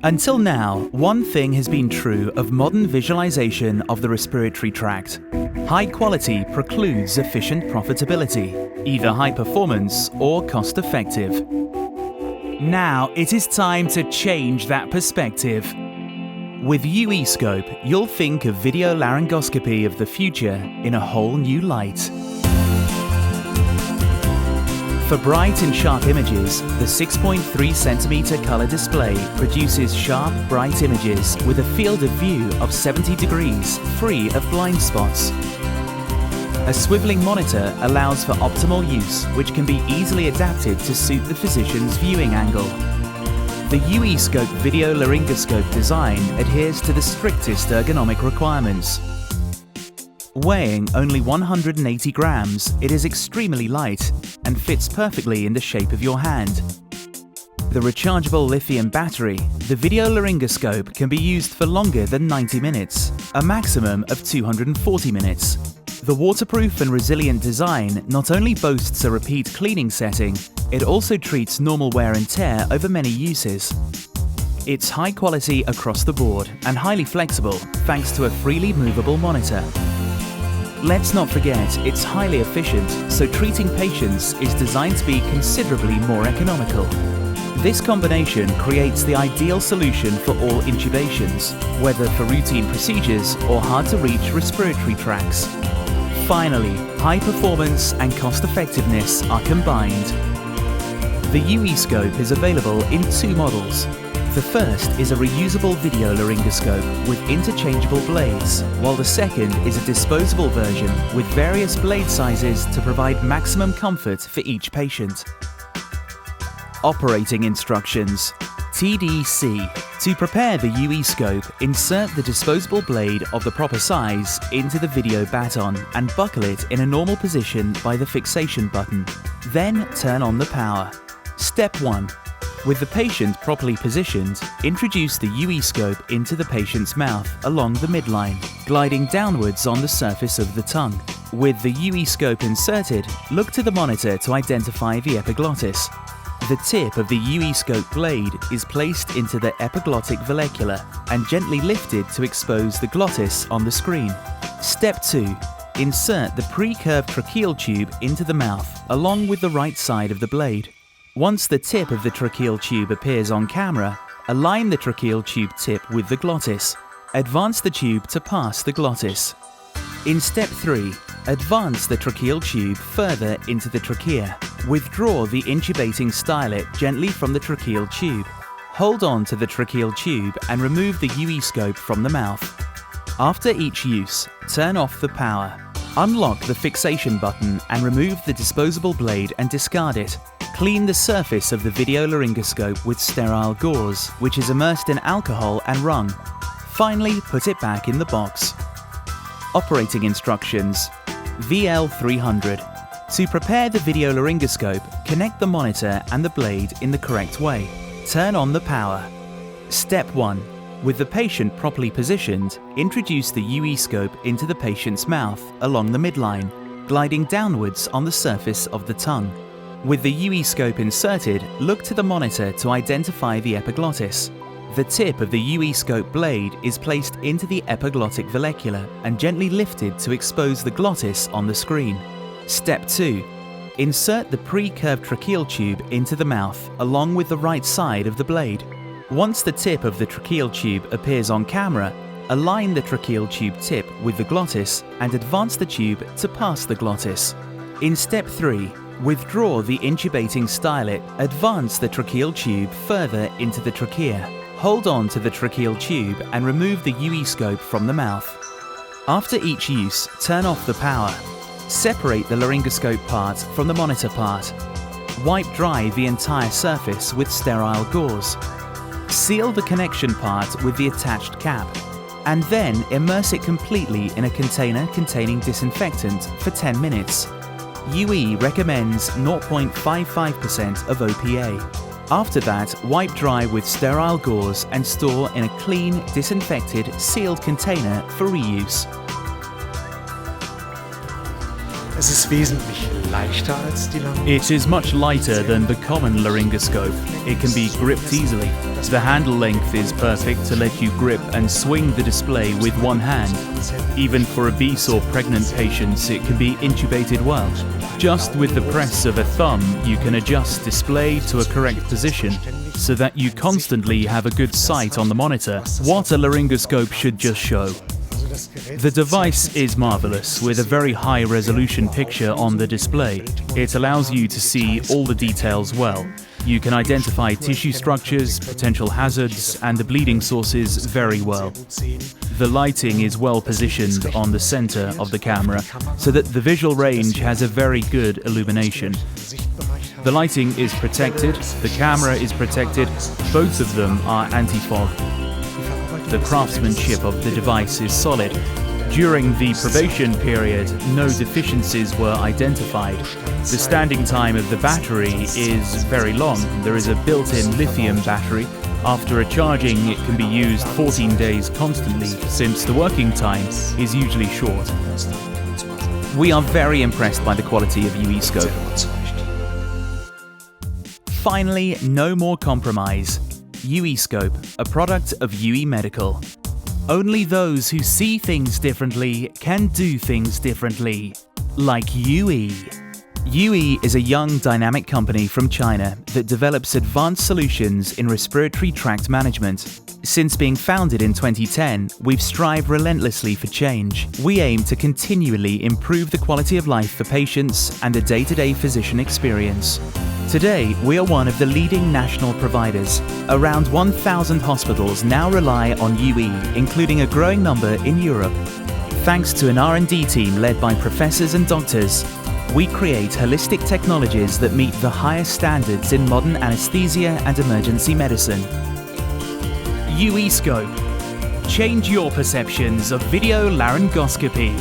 Until now, one thing has been true of modern visualization of the respiratory tract. High quality precludes efficient profitability, either high performance or cost-effective. Now it is time to change that perspective. With Uescope, you'll think of video laryngoscopy of the future in a whole new light. For bright and sharp images, the 6.3cm color display produces sharp, bright images with a field of view of 70 degrees, free of blind spots. A swiveling monitor allows for optimal use, which can be easily adapted to suit the physician's viewing angle. The Uescope video laryngoscope design adheres to the strictest ergonomic requirements. Weighing only 180 grams, it is extremely light and fits perfectly in the shape of your hand. The rechargeable lithium battery, the video laryngoscope can be used for longer than 90 minutes, a maximum of 240 minutes. The waterproof and resilient design not only boasts a repeat cleaning setting, it also treats normal wear and tear over many uses. It's high quality across the board and highly flexible thanks to a freely movable monitor. Let's not forget, it's highly efficient, so treating patients is designed to be considerably more economical. This combination creates the ideal solution for all intubations, whether for routine procedures or hard-to-reach respiratory tracts. Finally, high performance and cost-effectiveness are combined. The Uescope is available in two models. The first is a reusable video laryngoscope with interchangeable blades, while the second is a disposable version with various blade sizes to provide maximum comfort for each patient. Operating instructions. TDC. To prepare the Uescope, insert the disposable blade of the proper size into the video baton and buckle it in a normal position by the fixation button. Then turn on the power. Step 1. With the patient properly positioned, introduce the Uescope into the patient's mouth along the midline, gliding downwards on the surface of the tongue. With the Uescope inserted, look to the monitor to identify the epiglottis. The tip of the Uescope blade is placed into the epiglottic vallecula and gently lifted to expose the glottis on the screen. Step 2. Insert the pre-curved tracheal tube into the mouth along with the right side of the blade. Once the tip of the tracheal tube appears on camera, align the tracheal tube tip with the glottis. Advance the tube to pass the glottis. In step 3, advance the tracheal tube further into the trachea. Withdraw the intubating stylet gently from the tracheal tube. Hold on to the tracheal tube and remove the Uescope from the mouth. After each use, turn off the power. Unlock the fixation button and remove the disposable blade and discard it. Clean the surface of the video laryngoscope with sterile gauze, which is immersed in alcohol and wrung. Finally, put it back in the box. Operating instructions. VL300. To prepare the video laryngoscope, connect the monitor and the blade in the correct way. Turn on the power. Step 1. With the patient properly positioned, introduce the Uescope into the patient's mouth along the midline, gliding downwards on the surface of the tongue. With the Uescope inserted, look to the monitor to identify the epiglottis. The tip of the Uescope blade is placed into the epiglottic vallecula and gently lifted to expose the glottis on the screen. Step 2. Insert the pre-curved tracheal tube into the mouth along with the right side of the blade. Once the tip of the tracheal tube appears on camera, align the tracheal tube tip with the glottis and advance the tube to pass the glottis. In step 3, withdraw the intubating stylet, advance the tracheal tube further into the trachea. Hold on to the tracheal tube and remove the Uescope from the mouth. After each use, turn off the power. Separate the laryngoscope part from the monitor part. Wipe dry the entire surface with sterile gauze. Seal the connection part with the attached cap, and then immerse it completely in a container containing disinfectant for 10 minutes. UE recommends 0.55% of OPA. After that, wipe dry with sterile gauze and store in a clean, disinfected, sealed container for reuse. Es ist wesentlich leichter als die Laryngoscope. It is much lighter than the common laryngoscope. It can be gripped easily. The handle length is perfect to let you grip and swing the display with one hand. Even for obese or pregnant patients, it can be intubated well. Just with the press of a thumb, you can adjust display to a correct position so that you constantly have a good sight on the monitor, what a laryngoscope should just show. The device is marvelous, with a very high-resolution picture on the display. It allows you to see all the details well. You can identify tissue structures, potential hazards, and the bleeding sources very well. The lighting is well positioned on the center of the camera, so that the visual range has a very good illumination. The lighting is protected, the camera is protected, both of them are anti-fog. The craftsmanship of the device is solid. During the probation period, no deficiencies were identified. The standing time of the battery is very long. There is a built-in lithium battery. After a charging, it can be used 14 days constantly, since the working time is usually short. We are very impressed by the quality of Uescope. Finally, no more compromise. Uescope, a product of UE Medical. Only those who see things differently can do things differently. Like UE. UE is a young, dynamic company from China that develops advanced solutions in respiratory tract management. Since being founded in 2010, we've strived relentlessly for change. We aim to continually improve the quality of life for patients and the day-to-day physician experience. Today, we are one of the leading national providers. Around 1,000 hospitals now rely on UE, including a growing number in Europe. Thanks to an R&D team led by professors and doctors, we create holistic technologies that meet the highest standards in modern anesthesia and emergency medicine. Uescope. Change your perceptions of video laryngoscopy.